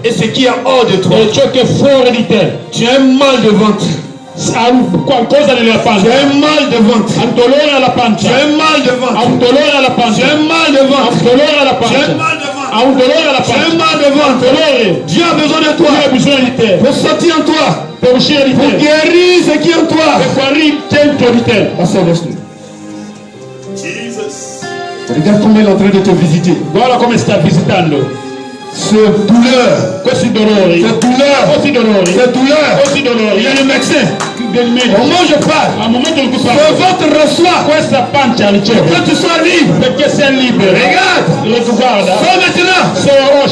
Et ce qui est hors de toi. Tu as un mal de ventre. Tu as un mal de ventre. Tu as un mal de ventre. Tu as un mal de ventre. Tu as un mal de ventre. Tu as un mal de ventre. Dieu a besoin de toi pour sortir en toi, pour guérir ce qui est en toi. Pasteur, laisse-nous. Regarde comment il est en train de te visiter. Guarda come sta visitando. Ce douleur, questi dolori, cette douleur, questi dolori, cette douleur, questi dolori. il y a le médecin. Del medico. Au moment où je parle, al momento in cui ce parlo, ventre reçoit questa pancia riceve, que tu sois libre. perché sei libero. Regarde, Guarda, sors maintenant,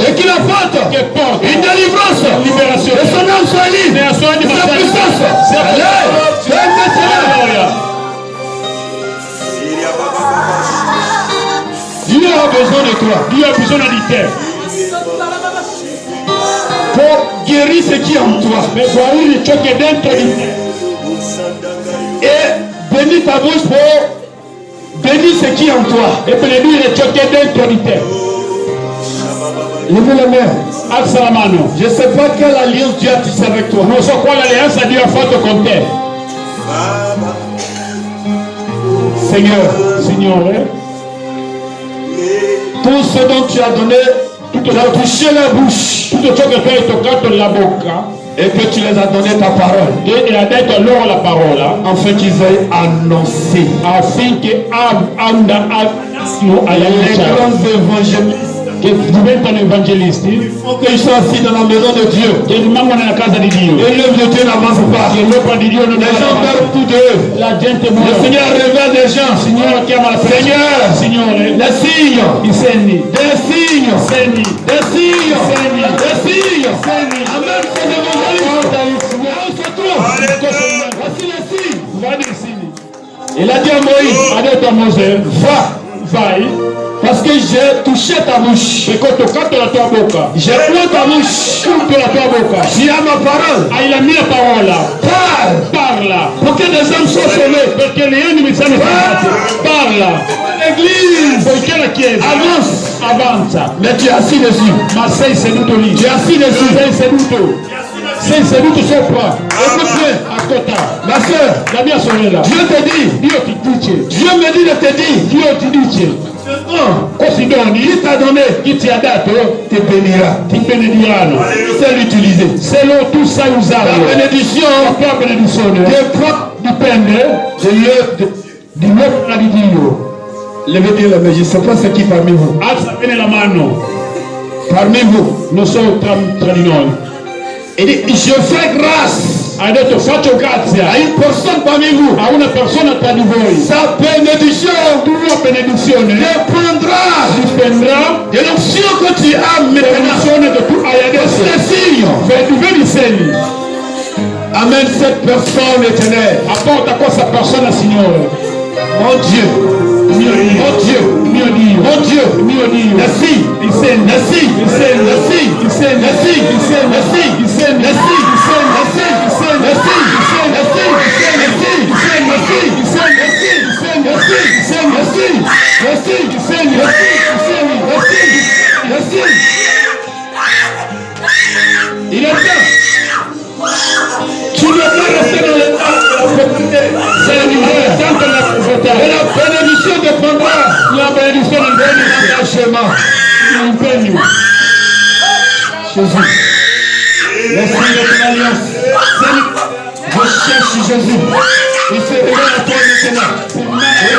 et qu'il apporte che porta une délivrance, liberazione. et son âme soit libre, Nella sua anima sa puissance. Allez, c'est maintenant. Dieu a besoin de toi. Dio ha bisogno di te Pour guérir ce qui est en toi. per guarire ciò che è dentro di te Et bénis ta bouche pour bénir ce qui est en toi. e benedire ciò che è dentro di te. Levez la main. Alza la mano. Je ne sais pas quelle alliance Dieu a tissé avec toi. Non so quale alleanza Dio ha fatto con te. Seigneur, Signore, tout ce dont tu as donné, tu as touché la bouche tutto ciò che tu hai toccato la bocca et que tu les as donné ta parole, e ha detto loro la parola afin qu'ils aient annoncé affinché les grands évangélistes che diventano evangelisti, il faut qu'ils soient assis dans la maison de Dieu. che rimangono nella casa di Dio. Et l'œuvre de Dieu n'avance pas. Che l'opera di Dio non Les gens avanza. perdent tout d'eux. La gente Le muore. Seigneur révèle des gens. Signore chiama la Seigneur, Signore, les signes, i segni, des signes, segni, des signes, segni, des signes. segni. Amen. Ces évangélistes. Là où se trouvent. Voici les signes. Guarda i segni. Il a dit à Moïse, Ha detto a Mosè, vai, parce que j'ai touché ta bouche. perché ho toccato la tua bocca, J'ai pris ta bouche. tutto la tua bocca, Tu as ma parole. hai la mia parola, parla, Pour que des hommes soient sauvés. perché le anime siano salvate, parla, L'église poiché la Chiesa avanza, mais tu es assis dessus. ma sei seduto lì, Tu es assis dessus. sei seduto sopra, Écoute-moi, ascolta, ma soeur, la mia sorella, Dieu te dit, Dio ti dice, Dieu me dit de te dire, Dio ti dice, questi doni qui t'a donné, chi ti ha dato te bénira. ti benediranno, C'est l'utiliser. se tu sai La usarlo, la bénédiction tua benedizione dipende dall'opera di Dio. Levez bien la main, je ne sais pas ce qui parmi vous. Alza bene la mano, Parmi vous. non so tra di noi. Il dit, je fais grâce Ha detto faccio à grazia une personne parmi vous. a una persona tra di voi. Sa bénédiction Tua benedizione dépendra dipenderà de l'onction que tu as maintenant. benedizione che tu hai adesso. C'est signe. Vedi i segni. Amène cette personne éternelle. Apporta questa persona, Signore. Mon Dieu. Mio Dio, Mon Dieu. mio Dio, Mon Dieu. mio Dio. Merci. I segni, Merci. i segni, Merci. i segni, Merci. i segni, Merci. i segni, Merci. i segni, Merci. i segni, Merci. i segni, Merci. i segni, Merci. i segni, i segni, Merci. i segni, Merci. Merci, i segni, Merci. i segni, Merci. Merci. Il est temps. Tu ne peux pas rester dans le temps. C'est tanto la povertà. Et la bénédiction dépendra La benedizione de l'engagement. l'impegno. Jésus. L'esprit de ton alliance. Je cherche Jésus. Il se révèle à toi maintenant.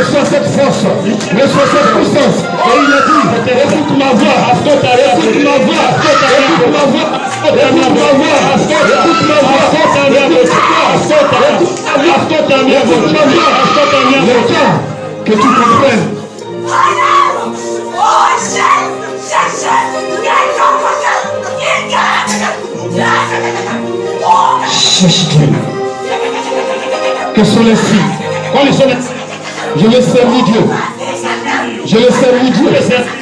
Reçois cette force. Reçois cette puissance. Et il a dit, écoute ma voix. Écoute ma voix. Écoute ma voix. Écoute ma voix. Écoute ma voix. Écoute ma voix. Le temps que tu comprennes. Cherche Dieu. Que sont les signes? Quali sono Je vais servir Dieu. Je vais servir Dieu.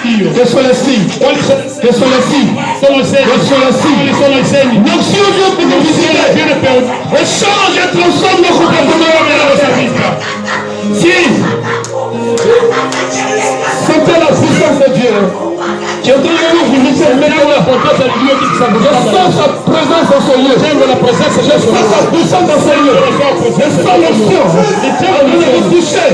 Dio? Que sont les signes? Quali sono Que sont les signes? i segni? Que sont les signes? Quali sono i segni? L'onction vient pour nous visiter. Viene per Et change et transforme nos comportements. Si. sentez la puissance de Dieu. Qui est en train de vous visiter maintenant. Je sens sa présence dans ce lieu. Je sens sa puissance dans ce lieu. Je sens l'onction. En train de vous toucher.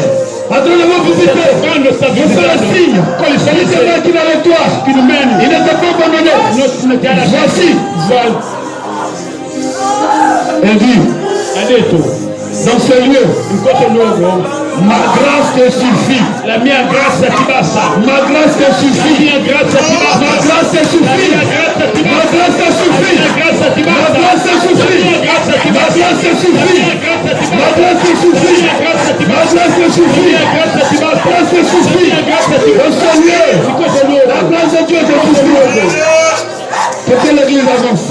En train de vous visiter. Je sens le signe. Celui qui est avec toi. Il ne t'a pas abandonné. Voici. Et dit, dans ce lieu, ma grâce te suffit. La mia grazia ti basta. Ma grâce te suffit. La mia grazia ti basta. Ma grâce te suffit. La mia grazia ti Ma basta. grâce te suffit. La mia grazia ti Ma basta. grâce te suffit. La mia grazia ti Ma basta. grâce te suffit. La mia grazia ti Ma basta. grâce te suffit. La mia grazia ti Ma basta. grâce te suffit. La mia grazia ti Ma basta. grâce te suffit. La mia grazia ti Dans basta. ce lieu, In questo luogo. la grâce de Dieu te suffit. Que l'église avance.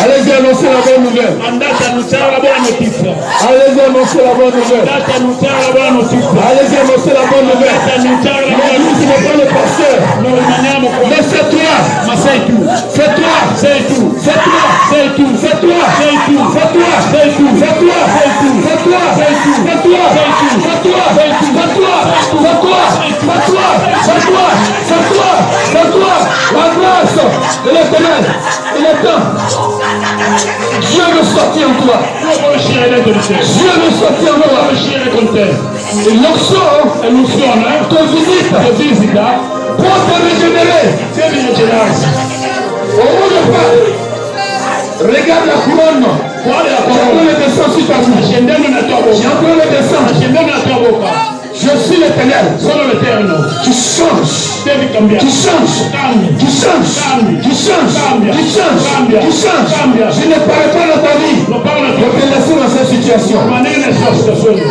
Allez-y annoncer la bonne nouvelle. Andate a annunciare la buona notizia. Allez-y annoncer la bonne nouvelle. Andate a annunciare la buona notizia. Allez-y annoncer la bonne nouvelle. Andate a annunciare la buona L'église notizia. n'est pas le pasteur. Noi rimaniamo qua. Mais c'est toi. Ma sei tu. C'est toi. Sei tu. C'est toi. Sei tu. C'est toi. Sei tu. C'est toi. Sei tu. C'est toi. Sei tu. C'est toi. Sei tu. C'est toi. Sei tu. C'est toi. Sei tu. C'est toi. C'est toi. C'est toi. C'est toi. C'est toi. C'est toi. La grâce de l'éternel. Il est temps. Dieu veut sortir en toi. Io vuoi uscire dentro di te. Dieu veut sortir en Vuoi toi. uscire con te. Et l'onction E l'unzione te visite ti visita. pour te régénérer. Devi rigenerarsi. Au moment de pas, regarde la couronne. Quale la J'ai en train parola? de descendre sur ta bouche. Scendendo nella tua J'ai bocca. en train de descendre. Scendendo nella tua bocca. Je suis l'éternel. Sono l'Eterno. Tu changes. Devi cambiare. Tu changes. Cambi. Tu changes. Cambi. Tu changes. Cambia. Tu changes. Cambia. Tu changes. Cambia. Je ne parais pas dans ta vie. Non parlo Je più. te laisser dans cette situation. Rimanere nella sua situazione.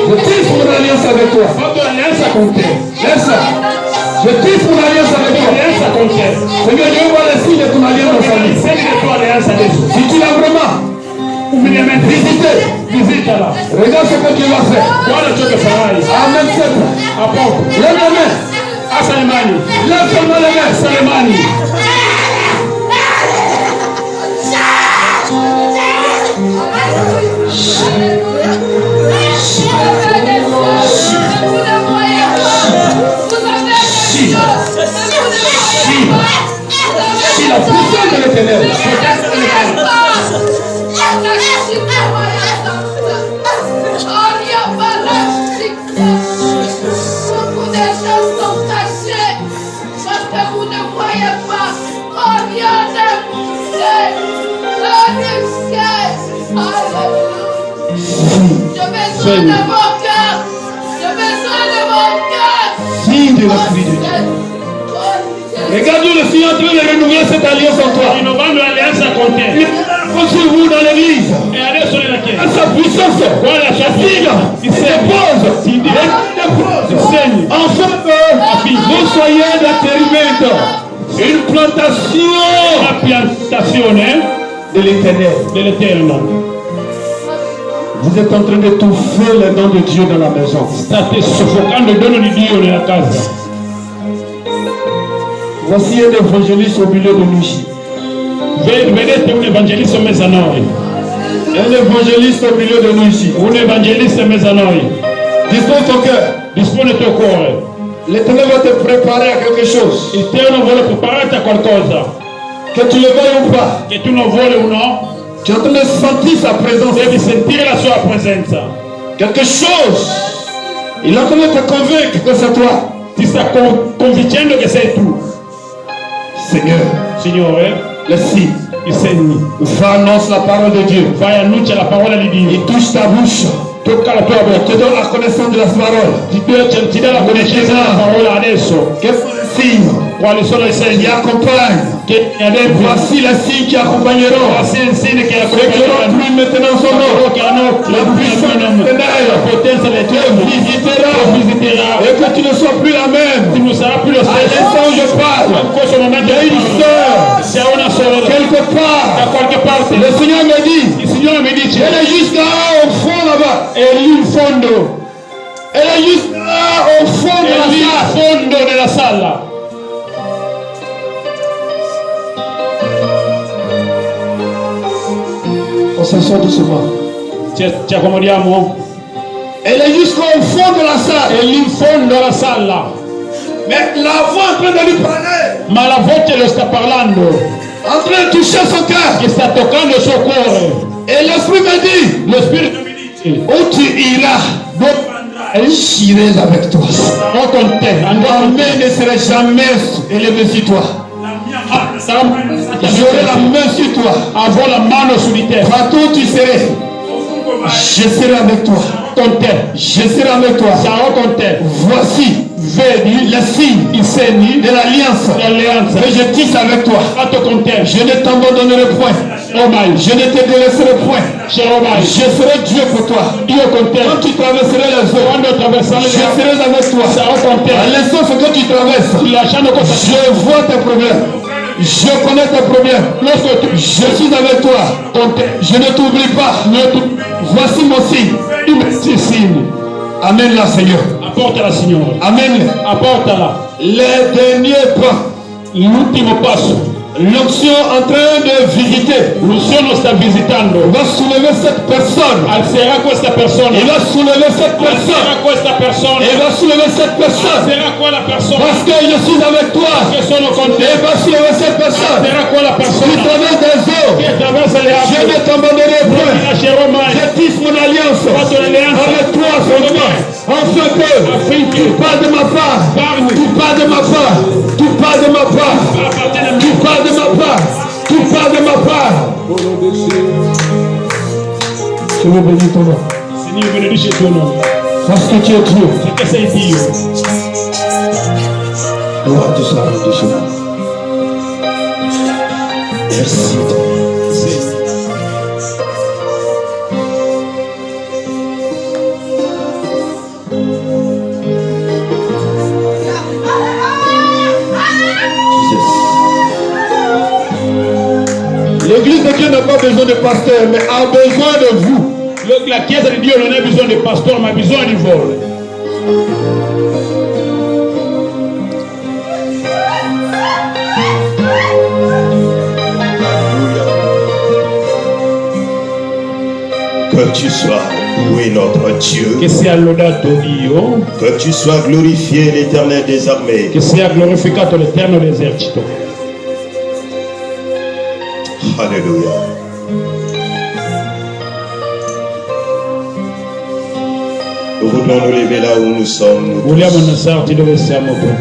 Je tisse mon alliance avec toi. Fatto l'alleanza con te. Laisse ça. Je tisse mon alliance avec toi. L'alleanza con te. Seigneur, je vois les signes de ton alliance dans sa vie. Segui la tua alleanza adesso. Si tu l'as vraiment Umiliamente visité, visitala. regarde ce que tu vas faire. Guarda ciò che farai. Amen. A poco. Lève les mains. Alza le mani. Lève seulement les mains. Alza le mani. Si la puissance de l'éternel. Beaucoup de choses sont cachées parce que vous ne voyez pas. Oh Dieu de mon ciel, Alléluia. J'ai besoin de mon cœur. J'ai besoin de mon cœur. Signe de l'Esprit de Dieu. Regarde le Seigneur en train de renouveler cette alliance en toi. Rinnovando l'alleanza con te. Il sur vous dans l'église. E adesso nella À chiesa. sa puissance. Guarda la sua Signe. Il se dépose. Si dépose. segni. Enfin, vous soyez déterminés. Une plantation La piantazione de l'éternel. dell'Eterno. Vous êtes en train d'étouffer les dons de Dieu dans la maison. State soffocando il dono di Dio nella casa. Voici un évangéliste au milieu de nous. Vedete un evangelista in mezzo a noi. Un évangéliste au milieu de nous ici. Un evangelista in mezzo a noi. Dispose ton cœur. Dispone il tuo cuore. L'Éternel va te préparer à quelque chose. Il Eterno vuole prepararti a qualcosa. Que tu le veuilles ou pas. Che tu non vuoi o no, Tu es en train de sentir sa présence. devi sentire la sua presenza. Quelque chose. Il est en train de te convaincre que c'est toi. Ti sta convincendo che sei tu. Seigneur, Signore, le signe. i segni. Va annonce la parole de Dieu. Vai, annuncia la parola di Dio. Il touche ta bouche. Tocca la tua Il bocca. te donne la connaissance de la parole. Ti dà la conoscenza della parola adesso. Quels sont les signes Quali sono i qui segni accompagnent? che adesso? Voici les signes qui accompagneront. Voici i segni che Ceux qui n'ont accompagneranno. plus maintenant son nom. Coloro che hanno La puissance la éternelle potenza del te Dio visitera. visiterà. Et que tu ne sois plus la même. Tu non sarà più lo À stesso. l'instant où je parle, In questo momento il y a une sœur c'è una sorella quelque part. da qualche parte. Le Seigneur me dit, Il Signore mi dice, elle est juste là au fond là-bas. è lì in fondo, Elle est juste là au fond de è la lì in salle. fondo della sala. s'assoit doucement. Accomodiamo. Elle est jusqu'au fond de la salle. E lì in fondo alla sala. Mais la voix est en train de lui parler. Ma la voce lo sta parlando. En train de toucher son cœur. Che sta toccando il suo cuore. Et l'esprit me dit, Lo spirito mi dice. où tu iras, Dove j'irai avec toi. sarò con te. Andrò Ma con main te. ne serait jamais élevée sur toi. J'aurai la main sur toi. Avrò la mano su di te. Partout où tu serais, je serai avec toi. Con te. Je serai avec toi. Sarò con te. Voici, Vedi les signes i segni de l'alliance dell'alleanza. que je tisse avec toi. Fatto con te. Je ne t'abandonnerai point. Oh mai. Je ne te délaisserai point. Sarò mai. Je serai Dieu pour toi. Io con te. Quand tu traverseras les eaux, Quando attraversare je le acque. serai avec toi. Sarò con te. À l'instant que tu traverses, Lasciando cosa je vois tes problèmes. Je connais tes problèmes. Je suis avec toi. con te. Je ne t'oublie pas. Voici mon signe. Tu metti segni. Amen-la, Seigneur. Apportala, Signore. Amen. Apportala. Les derniers pas. L'ultimo passo. L'onction en train de visiter. L'unzione sta visitando. Il va soulever cette personne. Alzerà questa persona. Il va soulever cette personne. Alzerà questa persona. Il va soulever cette personne. Alzerà quella persona. Parce que je suis avec toi. Che sono con te. Il va soulever cette personne. Alzerà quella Tu persona. traverses des eaux. Che attraversa le Je acque. ne t'abandonnerai Non ti point. lascerò mai. Je tisse mon alliance Fatto l'alleanza. avec toi seulement. Afin que Affinché tu parles de ma part. parli. Tu parles de ma part. Tu parles de ma part. Appartiene a Tu me. parles de ma part. Tu parles de ma part. Je veux bénir ton nom. Signore, benedice il tuo nome. Parce que tu es Dieu. Perché sei Dio. Gloire te soit rendue ce nom. Merci. L'église de Dieu n'a pas besoin de pasteur, mais a besoin de vous. La Chiesa di Dio non ha bisogno di pastore, ma ha bisogno di voi. Que tu sois loué notre Dieu, Che sia lodato Dio, que tu sois glorifié l'Éternel des armées. che sia glorificato l'Eterno dell'esercito. Alléluia. Nous voulons nous lever là où nous sommes. Nous tous. Vogliamo innalzarti dove siamo tutti.